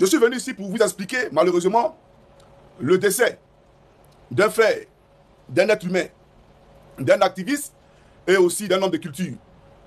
Je suis venu ici pour vous expliquer, malheureusement, le décès d'un frère, d'un être humain, d'un activiste et aussi d'un homme de culture.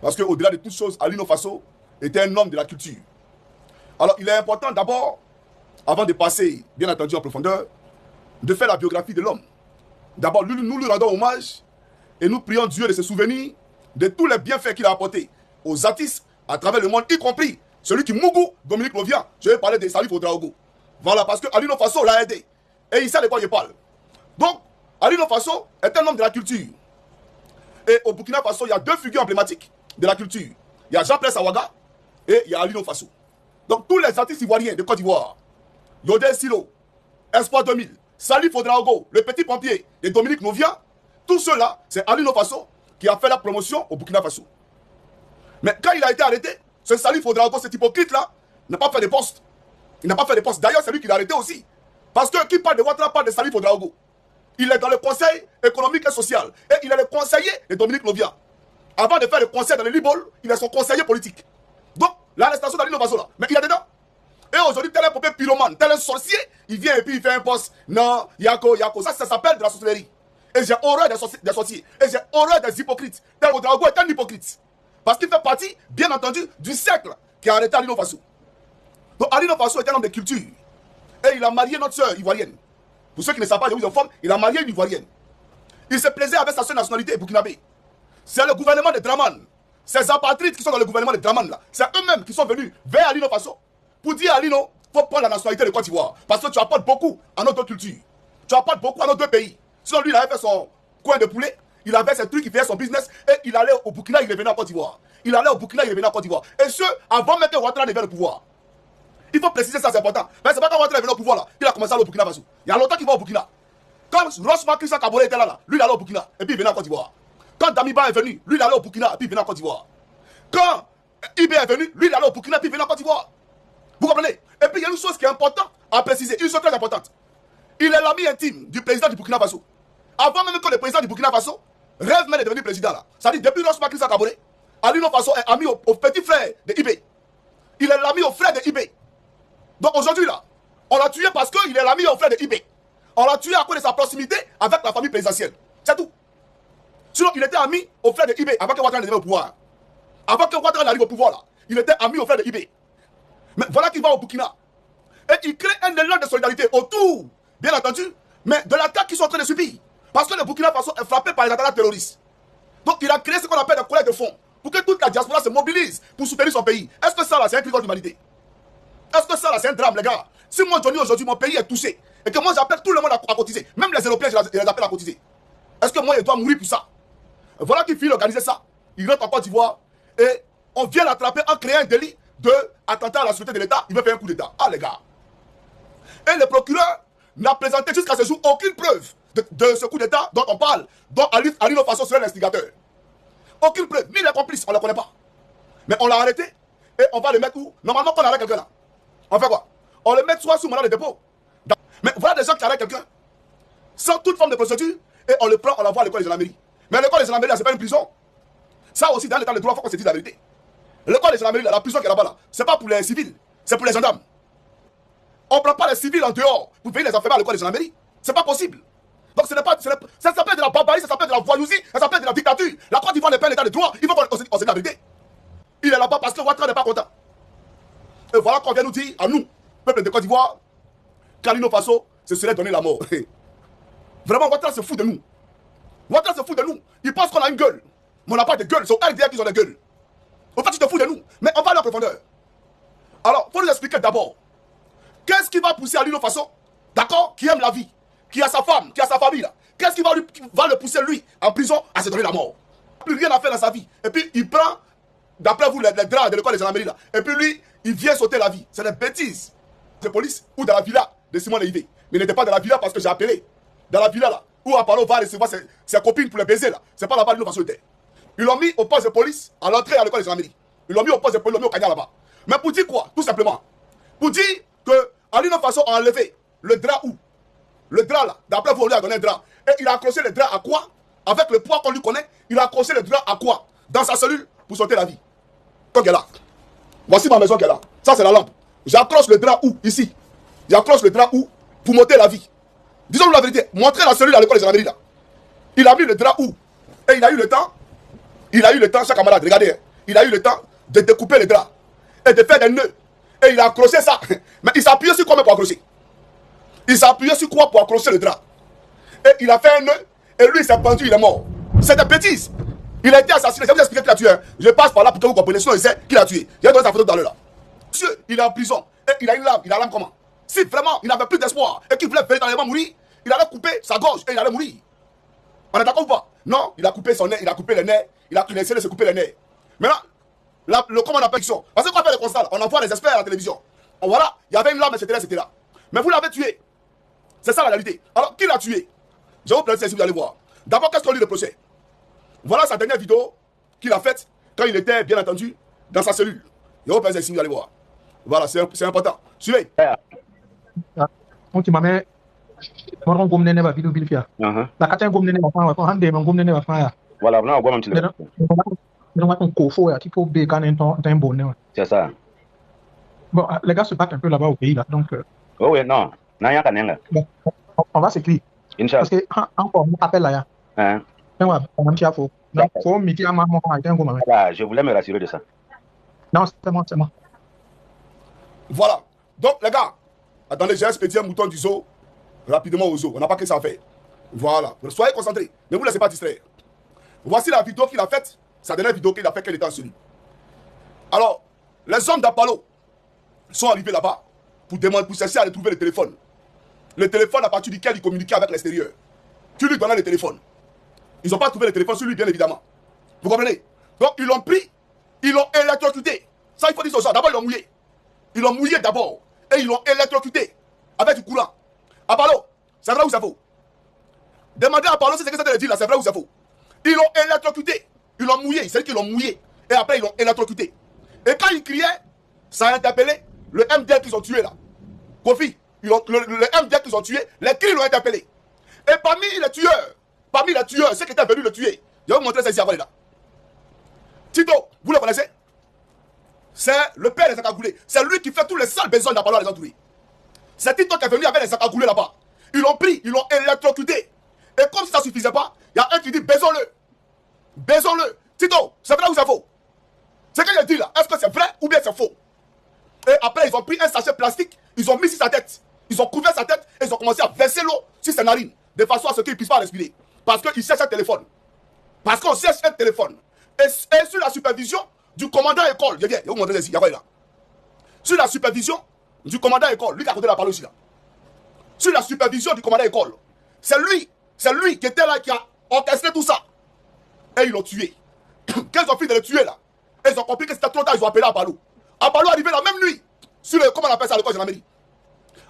Parce qu'au-delà de toutes choses, Alino Faso était un homme de la culture. Alors, il est important d'abord, avant de passer, bien entendu, en profondeur, de faire la biographie de l'homme. D'abord, nous lui rendons hommage et nous prions Dieu de se souvenir de tous les bienfaits qu'il a apportés aux artistes à travers le monde, y compris celui qui Mougou, Dominique Lovia. Je vais parler de Salif Ouedraogo. Voilà, parce que Alino Faso l'a aidé. Et il sait de quoi je parle. Donc, Alino Faso est un homme de la culture. Et au Burkina Faso, il y a deux figures emblématiques de la culture. Il y a Jean-Pierre Sawaga et il y a Alino Faso. Donc, tous les artistes ivoiriens de Côte d'Ivoire, Yodel Silo, Espoir 2000, Salif Ouedraogo, le petit pompier et Dominique Novia, tout cela, c'est Alino Faso qui a fait la promotion au Burkina Faso. Mais quand il a été arrêté, ce Salif Ouedraogo, cet hypocrite-là, n'a pas fait de poste. Il n'a pas fait de poste. D'ailleurs, c'est lui qui l'a arrêté aussi. Parce que qui parle de Ouattara parle de Salif Ouedraogo. Il est dans le conseil économique et social. Et il est le conseiller de Dominique Novia. Avant de faire le conseil dans le Libol, il est son conseiller politique. Donc, l'arrestation d'Alino Faso là, mais il est dedans. Et aujourd'hui, tel un popé pyromane, tel un sorcier, il vient et puis il fait un poste. Non, Yako. Ça s'appelle de la sorcellerie. Et j'ai horreur des sorciers. Et j'ai horreur des hypocrites. Tel Ouedraogo est un hypocrite. Parce qu'il fait partie, bien entendu, du siècle qui a arrêté Alino Faso. Donc Alino Faso est un homme de culture. Et il a marié notre soeur ivoirienne. Pour ceux qui ne savent pas de où ils forment, il a marié une ivoirienne. Il se plaisait avec sa seule nationalité burkinabé. C'est le gouvernement de Draman. Ces apatrides qui sont dans le gouvernement de Draman là, c'est eux-mêmes qui sont venus vers Alino Faso pour dire à Alino, il faut prendre la nationalité de Côte d'Ivoire. Parce que tu apportes beaucoup à notre culture. Tu apportes beaucoup à nos deux pays. Sinon lui, il avait fait son coin de poulet. Il avait ses trucs, il faisait son business et il allait au Burkina, il revenait en Côte d'Ivoire. Il allait au Burkina, il revenait en Côte d'Ivoire. Et ce, avant même que Ouattara ne vienne au pouvoir. Il faut préciser ça, c'est important. Mais c'est pas quand Ouattara est venu au pouvoir là, il a commencé à aller au Burkina Faso. Il y a longtemps qu'il va au Burkina. Quand Rochma Christian Kabore était là, lui il allait au Burkina et puis il venait en Côte d'Ivoire. Quand Damiba est venu, lui il allait au Burkina et puis il venait en Côte d'Ivoire. Quand Ibé est venu, lui il allait au Burkina et puis il venait en Côte d'Ivoire. Vous comprenez? Et puis il y a une chose qui est importante à préciser, une chose très importante. Il est l'ami intime du président du Burkina Faso. Avant même que le président du Burkina Faso rêve même de devenir président là. Ça dit depuis Rochma Christian Kabore, Alino Faso est ami au petit frère de Ibé. Il est l'ami au frère de Ibé. Donc aujourd'hui là, on l'a tué parce qu'il est l'ami au frère de Ibé. On l'a tué à cause de sa proximité avec la famille présidentielle. C'est tout. Sinon, il était ami au frère de Ibé avant que Ouattara n'arrive au pouvoir. Avant que Ouattara n'arrive au pouvoir là, il était ami au frère de Ibé. Mais voilà qu'il va au Burkina. Et il crée un élan de solidarité autour, bien entendu, mais de l'attaque qu'ils sont en train de subir. Parce que le Burkina Faso est frappé par les attentats terroristes. Donc il a créé ce qu'on appelle des collègues de fonds pour que toute la diaspora se mobilise pour soutenir son pays. Est-ce que ça là, c'est un crime contre l'humanité? Est-ce que ça là, c'est un drame, les gars? Si moi, Johnny, aujourd'hui, mon pays est touché et que moi, j'appelle tout le monde à cotiser, même les Européens, je les appelle à cotiser, est-ce que moi, je dois mourir pour ça? Voilà qu'il finit d'organiser ça. Il rentre en Côte d'Ivoire et on vient l'attraper en créant un délit d'attentat à la sûreté de l'État. Il veut faire un coup d'État. Ah, les gars. Et le procureur n'a présenté jusqu'à ce jour aucune preuve de ce coup d'État dont on parle, dont Alino Faso serait l'instigateur. Aucune preuve, ni les complices, on ne les connaît pas. Mais on l'a arrêté et on va le mettre où? Normalement, quand on arrête quelqu'un là, on fait quoi? On le met soit sous mandat de dépôt. Mais voilà des gens qui arrêtent quelqu'un sans toute forme de procédure et on le prend, on l'envoie à l'école des gendarmeries. Mais l'école des gendarmeries, c'est pas une prison. Ça aussi, dans l'état de droit, il faut qu'on se dise la vérité. L'école des gendarmeries, la prison qui est là-bas, là, c'est pas pour les civils, c'est pour les gendarmes. On ne prend pas les civils en dehors pour payer les enfermer à l'école des gendarmeries. C'est pas possible. Donc ce n'est pas, ça s'appelle de la barbarie, ça s'appelle de la voyousie, ça s'appelle de la dictature. La Côte d'Ivoire n'est pas un état de droit, il faut qu'on se dise la vérité. Il est là-bas parce que Ouattara n'est pas content. Et voilà qu'on vient nous dire à nous, peuple de Côte d'Ivoire, qu'Alino Faso se serait donné la mort. Vraiment, Ouattara se fout de nous. Ouattara se fout de nous. Il pense qu'on a une gueule. Mais on n'a pas de gueule, c'est au RDA qu'ils ont des gueules. En fait, tu te fous de nous. Mais on va aller en profondeur. Alors, il faut nous expliquer d'abord, qu'est-ce qui va pousser Alino Faso, d'accord, qui aime la vie, qui a sa femme, qui a sa famille là. Qu'est-ce qui va le pousser lui en prison à se donner la mort? Plus rien à faire dans sa vie. Et puis il prend, d'après vous, les draps de l'école des gendarmeries là. Et puis lui, il vient sauter la vie. C'est des bêtises. De police ou dans la villa de Simon Leïvé. Mais il n'était pas dans la villa parce que j'ai appelé. Dans la villa là, où Apollo va recevoir ses copines pour les baiser là. C'est pas là-bas Alino Faso était. Ils l'ont mis au poste de police à l'entrée à l'école des gendarmeries. Ils l'ont mis au poste de police, ils l'ont mis au cagnard là-bas. Mais pour dire quoi? Tout simplement. Pour dire que Alino Faso a enlevé le drap où? Le drap là, d'après vous, on lui a donné un drap. Et il a accroché le drap à quoi? Avec le poids qu'on lui connaît, il a accroché le drap à quoi? Dans sa cellule pour sauter la vie. Quand elle est là. Voici ma maison qui est là. Ça, c'est la lampe. J'accroche le drap où? Ici. J'accroche le drap où? Pour monter la vie. Disons-nous la vérité. Montrez la cellule à l'école des gendarmeries là. Il a mis le drap où? Et il a eu le temps. Il a eu le temps, chaque camarade, regardez. Hein, il a eu le temps de découper le drap. Et de faire des nœuds. Et il a accroché ça. Mais il s'appuyait sur quoi pour accrocher? Il s'appuyait sur quoi pour accrocher le drap? Et il a fait un nœud. Et lui, il s'est pendu, il est mort. C'est des bêtises. Il a été assassiné. Je vais vous expliquer qui l'a tué. Hein. Je passe par là pour que vous compreniez. Sinon, il sait qui l'a tué. J'ai donné sa photo dans l'heure là. Monsieur, il est en prison. Et il a une lame. Il a une lame comment? Si vraiment il n'avait plus d'espoir et qu'il voulait véritablement mourir, il allait couper sa gorge et il allait mourir. On est d'accord ou pas? Non, il a coupé son nez, il a coupé les nez, il a essayé de se couper les nez. Maintenant, comment on appelle ça? Parce que quand on fait les constats, on envoie les experts à la télévision. Voilà, il y avait une lame, etc., etc. Mais vous l'avez tué. C'est ça la réalité. Alors, qui l'a tué? Je vais vous présenter si vous allez voir. D'abord, qu'est-ce qu'on lui reprochait? Voilà sa dernière vidéo qu'il a faite quand il était, bien entendu, dans sa cellule. Je vais vous présenter si vous allez voir. Voilà, c'est important. Suivez. On m'a Moron gom nene ba video bilfia. La kacha gom nene ba fa ko hande man gom nene ba fa ya. Voilà, on a un petit peu. On va qu'on faux ya tipo be kan un bon ne. C'est ça. Bon, les gars se battent un peu là-bas au pays là. Donc oh oui, non. Naya kanenga. On va s'écrire. Inch'Allah. Parce que encore on appelle là ya. Hein. On a faut. Donc faut miti ama mo fa un gom. Voilà, je voulais me rassurer de ça. Non, c'est moi. Voilà. Donc les gars, attendez, j'ai expédié un mouton du zoo rapidement au zoo. On n'a pas que ça à faire. Voilà. Soyez concentrés. Ne vous laissez pas distraire. Voici la vidéo qu'il a faite. Sa dernière vidéo qu'il a faite, qu'elle était en celui. Alors, les hommes d'Apollo sont arrivés là-bas pour chercher à retrouver le téléphone. Le téléphone à partir duquel ils communiquaient avec l'extérieur. Tu lui donnais le téléphone. Ils n'ont pas trouvé le téléphone sur lui, bien évidemment. Vous comprenez? Donc, ils l'ont pris, ils l'ont électrocuté. Ça, il faut dire aux gens. D'abord, ils l'ont mouillé. Ils l'ont mouillé d'abord. Et ils l'ont électrocuté avec du courant. Apollo, c'est vrai ou c'est faux? Demandez à Apollo si c'est ce que ça veut dire là, c'est vrai ou c'est faux? Ils l'ont électrocuté. Ils l'ont mouillé. C'est qu'ils l'ont mouillé. Et après, ils l'ont électrocuté. Et quand ils criaient, ça a interpellé le MDL qu'ils ont tué là. Kofi, le MDL qu'ils ont tué, les cris l'ont interpellé. Et parmi les tueurs, ceux qui étaient venus le tuer, je vais vous montrer ça ici avant les là. Tito, vous le connaissez? C'est le père des Akagoulés. C'est lui qui fait tous les sales besoins d'Apollo à les entourer. C'est Tito qui est venu avec les Akagoulés là-bas. Ils l'ont pris, ils l'ont électrocuté. Et comme si ça ne suffisait pas, il y a un qui dit baisons-le. Baisons-le. Tito, c'est vrai ou c'est faux? C'est qu'il a dit là. Est-ce que c'est vrai ou bien c'est faux? Et après, ils ont pris un sachet plastique, ils ont mis sur sa tête. Ils ont couvert sa tête et ils ont commencé à verser l'eau sur ses narines. De façon à ce qu'il ne puisse pas respirer. Parce qu'il cherche un téléphone. Parce qu'on cherche un téléphone. Et sur la supervision du commandant école. Je viens, je vais vous montrer ici. Là. Sur la supervision du commandant école. Lui qui a côté la parole aussi là. Sur la supervision du commandant école. C'est lui qui était là, qui a orchestré tout ça. Et ils l'ont tué. Quand ils ont fini de le tuer là, et ils ont compris que c'était trop tard, ils ont appelé Apollo. Apollo est arrivé la même nuit, sur le, comment on appelle ça, l'école de gendarmerie.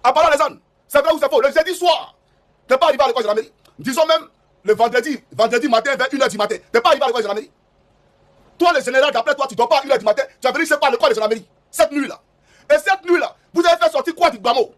Apollo les ânes, c'est vrai ou c'est faux? Le jeudi soir, t'es pas arrivé à l'école de gendarmerie. Disons même le vendredi matin vers 1h du matin, t'es pas arrivé à l'école de gendarmerie. Toi, le général, d'après toi, tu dors pas à 1h du matin, tu as venu chez pas à l'école de gendarmerie. Cette nuit là. Et cette nuit là, vous avez fait sortir quoi du bamo?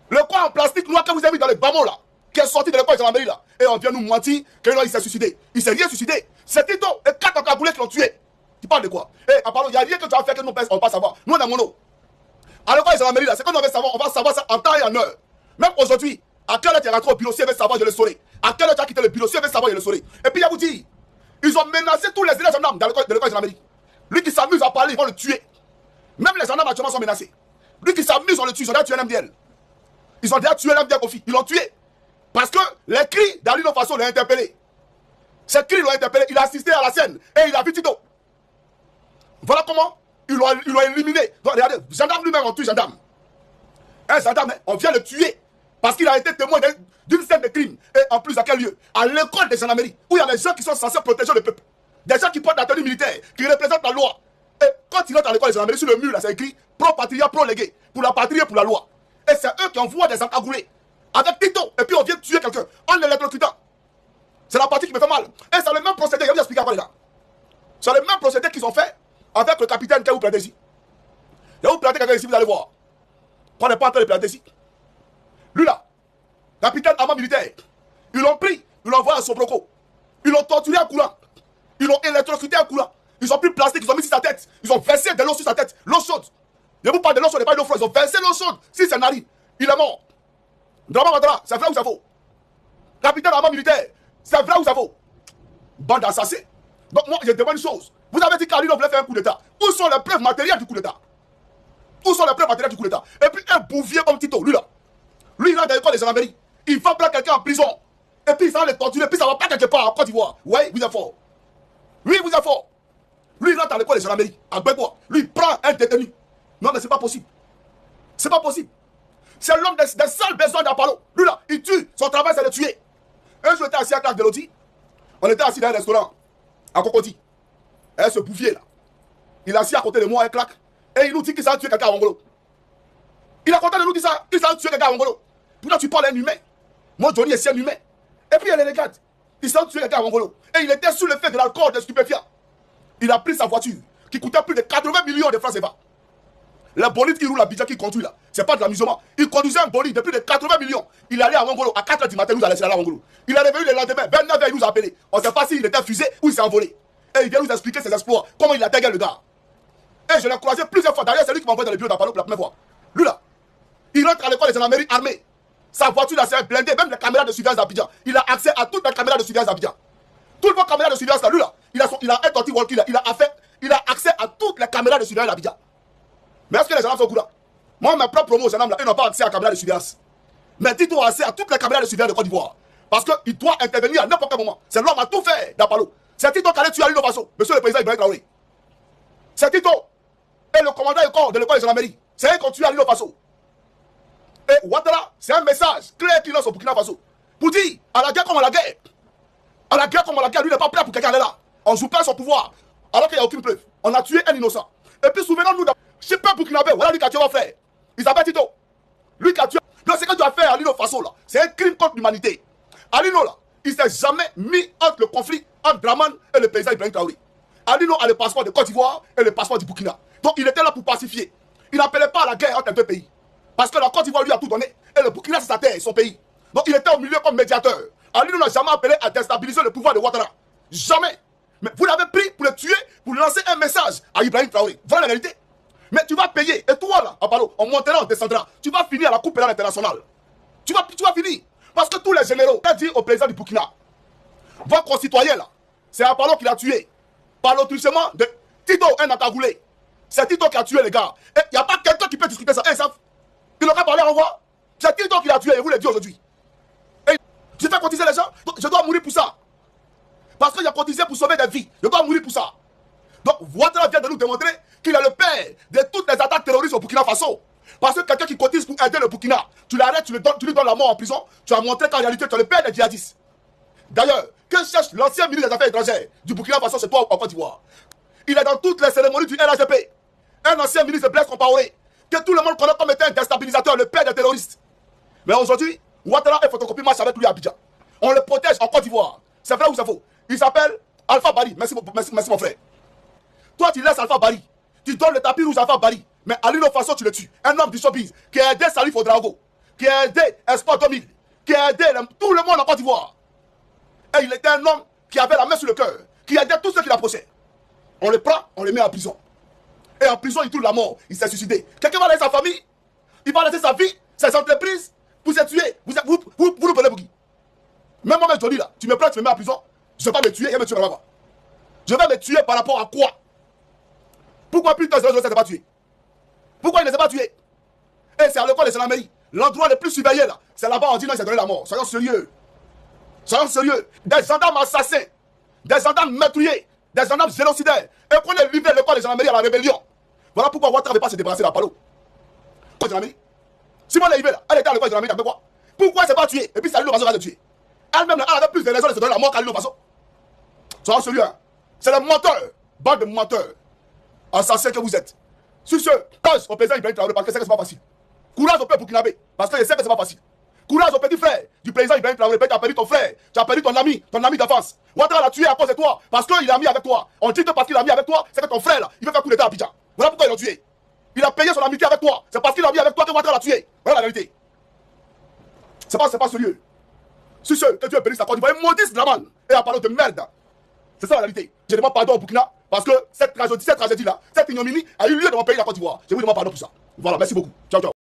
Le corps en plastique noir que vous avez mis dans le bamo là, qui est sorti de l'école de gendarmerie là. Et on vient nous mentir qu'il s'est suicidé. Il s'est rien suicidé. C'est Tito et 4 Akagoulés qui l'ont tué. Tu parles de quoi? Eh, Apollo, il n'y a rien que tu vas faire que nous, on ne peut pas savoir. Nous, on a mono. À l'école de gendarmerie là, c'est qu'on veut savoir, on va savoir ça en temps et en heure. Même aujourd'hui, à quelle heure tu es rentré au bureau, si elle veut savoir, je le saurai. À quelle heure tu as quitté le bureau, si elle veut savoir, je le saurai. Et puis, il vous dit, ils ont menacé tous les élèves gendarmes de l'école de gendarmerie. Lui qui s'amuse à parler, ils vont le tuer. Même les gendarmes actuellement sont menacés. Lui qui s'amuse, on le tue. Ils ont déjà tué un MDL. Ils ont déjà tué un MDL Kofi. Ils l'ont tué. Parce que les cris d'Alino Faso l'ont interpellé. Ces cris l'ont interpellé. Il a assisté à la scène et il a vu Tito. Voilà comment ils l'ont éliminé. Donc regardez, gendarme lui-même, on tue gendarme. Un gendarme, on vient le tuer parce qu'il a été témoin d'une scène de crime. Et en plus, à quel lieu? À l'école des gendarmeries, où il y a des gens qui sont censés protéger le peuple. Des gens qui portent la tenue militaire, qui représentent la loi. Et quand ils entrent à l'école des gendarmeries, sur le mur, là, c'est écrit pro-patria, pro-légué, pour la patrie et pour la loi. Et c'est eux qui envoient des Akagoulés avec Tito. Et puis on vient tuer quelqu'un en l'électrocutant. C'est la partie qui me fait mal. Et c'est le même procédé, je vais vous expliquer après, les gars. C'est le même procédé qu'ils ont fait avec le capitaine qui vous plantez ici. Je vais vous planter quelqu'un ici, vous allez voir. On n'est pas en train de planter ici. Lui là, capitaine armement militaire, ils l'ont pris, ils l'ont envoyé à Sobroko. Ils l'ont torturé en courant. Ils l'ont électrocuté en courant. Ils ont pris plastique, ils ont mis sur sa tête. Ils ont versé de l'eau sur sa tête, l'eau chaude. Je vous parle de l'eau chaude, pas de l'eau froide. Ils ont versé l'eau chaude. Si c'est Nari, il est mort. Dramane Ouattara, c'est vrai ou c'est faux? Capitaine armement militaire, c'est vrai ou c'est faux? Bande d'assassins. Donc moi, je demande une chose. Vous avez dit qu'Alino voulait faire un coup d'État. Où sont les preuves matérielles du coup d'État? Où sont les preuves matérielles du coup d'État? Et puis un bouvier comme Tito, lui là. Lui, il rentre dans l'école des gendarmeries. Il va prendre quelqu'un en prison. Et puis il s'en va les torturer. Et puis ça va pas quelque part en Côte d'Ivoire. Oui, vous êtes fort. Oui, vous êtes fort. Lui, il rentre dans l'école des gendarmeries. À Bébois. Lui, il prend un détenu. Non, mais c'est pas possible. C'est pas possible. C'est l'homme des seuls besoins d'Apollo. Lui là, il tue. Son travail, c'est de tuer. Un jour, j'étais assis à Claque de Loti. On était assis dans un restaurant à Cocody. Et ce bouffier là, il est assis à côté de moi, un claque. Et il nous dit qu'il s'est tué quelqu'un à Wongolo. Il a content de nous dire ça, qu'il s'est tué quelqu'un à Wongolo. Pourtant, tu parles d'un humain. Moi, Johnny est un humain. Et puis, elle regarde. Il s'est tué quelqu'un à Wongolo. Et il était sous l'effet de l'alcool, des stupéfiants. Il a pris sa voiture, qui coûtait plus de 80 millions de francs CFA. Le bolide qui roule à Abidjan, qui conduit là, c'est pas de l'amusement. Il conduisait un bolide de plus de 80 millions. Il allait à Wongolo à 4h du matin, il nous a laissé aller à Wongolo. Il est revenu le lendemain, 29h, il nous a appelé. On ne sait pas s'il était fusé ou il s'est envolé. Et il vient nous expliquer ses exploits, comment il a tagué le gars. Et je l'ai croisé plusieurs fois. D'ailleurs, c'est lui qui m'a envoyé dans le bureau d'Apollo pour la première fois. Lui là, il rentre à l'école des gendarmeries armées. Sa voiture là, c'est blindée, même les caméras de surveillance d'Abidjan. Il a accès à toutes les caméras de surveillance d'Abidjan. Toutes vos caméras de surveillance là, lui là, il a un torti walkie là, il a accès à toutes les caméras de surveillance d'Abidjan. Mais est-ce que les gendarmes sont au courant? Moi, mes propres promos, gendarmes là, ils n'ont pas accès à la caméra de surveillance. Mais Tito a accès à toutes les caméras de surveillance de Côte d'Ivoire. Parce qu'il doit intervenir à n'importe quel moment. C'est l'homme à tout faire d'Apollo. C'est Tito qui allait tuer Alino Faso, monsieur le président Ibrahim Traoré. C'est Tito et le commandant de l'école des gendarmeries. C'est eux qui ont tué Alino Faso. Et Ouattara, c'est un message clair qu'il lance au Burkina Faso. Pour dire, à la guerre comme à la guerre. À la guerre comme à la guerre, lui n'est pas prêt pour quelqu'un aller là. On joue pas son pouvoir. Alors qu'il n'y a aucune preuve. On a tué un innocent. Et puis souvenons-nous, je sais pas burkinabé, voilà lui qui a tué mon frère. Il s'appelle Tito. Lui qui a tué. Donc ce que tu as fait à Alino Faso là, c'est un crime contre l'humanité. Alino là, il ne s'est jamais mis entre le conflit entre Dramane et le président Ibrahim Traoré. Alino a le passeport de Côte d'Ivoire et le passeport du Burkina. Donc il était là pour pacifier. Il n'appelait pas à la guerre entre les deux pays. Parce que la Côte d'Ivoire lui a tout donné. Et le Burkina c'est sa terre, son pays. Donc il était au milieu comme médiateur. Alino n'a jamais appelé à déstabiliser le pouvoir de Ouattara. Jamais. Mais vous l'avez pris pour le tuer, pour lancer un message à Ibrahim Traoré. Voilà la réalité. Mais tu vas payer. Et toi là, Apollo, on montera, on descendra. Tu vas finir à la Coupe pénale internationale. Tu vas finir. Parce que tous les généraux, on a dit au président du Burkina, votre concitoyen là, c'est Apollo qui l'a tué. Par l'autruchement de Tito, un Atagoulé. C'est Tito qui a tué les gars. Et il n'y a pas quelqu'un qui peut discuter ça. Ils n'ont pas parlé en voix. C'est Tito qui l'a tué, et vous le dites aujourd'hui. Et je fais cotiser les gens, donc je dois mourir pour ça. Parce qu'il a cotisé pour sauver des vies. Je dois mourir pour ça. Donc, Ouattara vient de nous démontrer qu'il est le père de toutes les attaques terroristes au Burkina Faso. Parce que quelqu'un qui cotise pour aider le Burkina, tu l'arrêtes, tu lui donnes la mort en prison, tu as montré qu'en réalité, tu es le père des djihadistes. D'ailleurs, que cherche l'ancien ministre des Affaires étrangères du Burkina Faso, c'est toi en Côte d'Ivoire. Il est dans toutes les cérémonies du RHDP. Un ancien ministre de Blaise Compaoré, que tout le monde connaît comme étant un déstabilisateur, le père des terroristes. Mais aujourd'hui, Ouattara est photocopie marche avec lui à Abidjan. On le protège en Côte d'Ivoire. C'est vrai ou c'est faux? Il s'appelle Alpha Bari. Merci mon frère. Toi, tu laisses Alpha Bari. Tu donnes le tapis rouge à Alpha Bari. Mais Alino Faso, tu le tues. Un homme du showbiz qui a aidé Salif Ouedraogo, qui a aidé Espoir 2000, qui a aidé tout le monde en Côte d'Ivoire. Et il était un homme qui avait la main sur le cœur, qui aidait tous ceux qui l'approchaient. On le prend, on le met en prison. Et en prison, il trouve la mort. Il s'est suicidé. Quelqu'un va laisser sa famille, il va laisser sa vie, ses entreprises, pour se tuer. Vous nous prenez pour qui? Même moi, Johnny, là, tu me prends, tu me mets en prison. Je ne vais pas me tuer, et me tuer là-bas. Je vais me tuer par rapport à quoi? Pourquoi plus tard, ne s'est pas tué? Pourquoi il ne s'est pas tué? Et c'est à l'école de Salamei. L'endroit le plus surveillé là, c'est là-bas, on dit non, il s'est donné la mort. Soyons sérieux. Soyons sérieux. Des gendarmes assassins, des gendarmes meurtriers, des gendarmes génocidaires. Et qu'on ait livré l'école de Salamei à la rébellion. Voilà pourquoi Ouattara ne veut pas se débarrasser d'Apollo. Simon Leïvé là, elle était à l'école de Salamei, t'as quoi? Pourquoi il ne s'est pas tué? Et puis Salif Faso va le tuer. Elle-même, elle avait plus de raisons de se donner la mort qu'Alino Faso. Soyons sérieux, hein. C'est le menteur, bande de menteurs, assassins que vous êtes. Sur ce, courage au président Ibrahim Traoré, parce que c'est que c'est pas facile. Courage au peuple burkinabé, parce que je sais que c'est pas facile. Courage au petit frère du président Ibrahim Traoré, tu as perdu ton frère, tu as perdu ton ami d'enfance. Ouattara l'a tué à cause de toi, parce qu'il a mis avec toi. On dit que parce qu'il a mis avec toi, c'est que ton frère là, il veut faire coup d'état à Abidjan. Voilà pourquoi ils l'ont tué. Il a payé son amitié avec toi, c'est parce qu'il a mis avec toi que Ouattara l'a tué. Voilà la vérité. C'est pas sérieux. Sur ce, que Dieu bénisse la Côte d'Ivoire et maudisse Dramane et Apollo de merde. C'est ça la réalité. Je demande pardon au Burkina parce que cette tragédie-là, cette ignominie a eu lieu dans mon pays, la Côte d'Ivoire. Je vous demande pardon pour ça. Voilà, merci beaucoup. Ciao, ciao.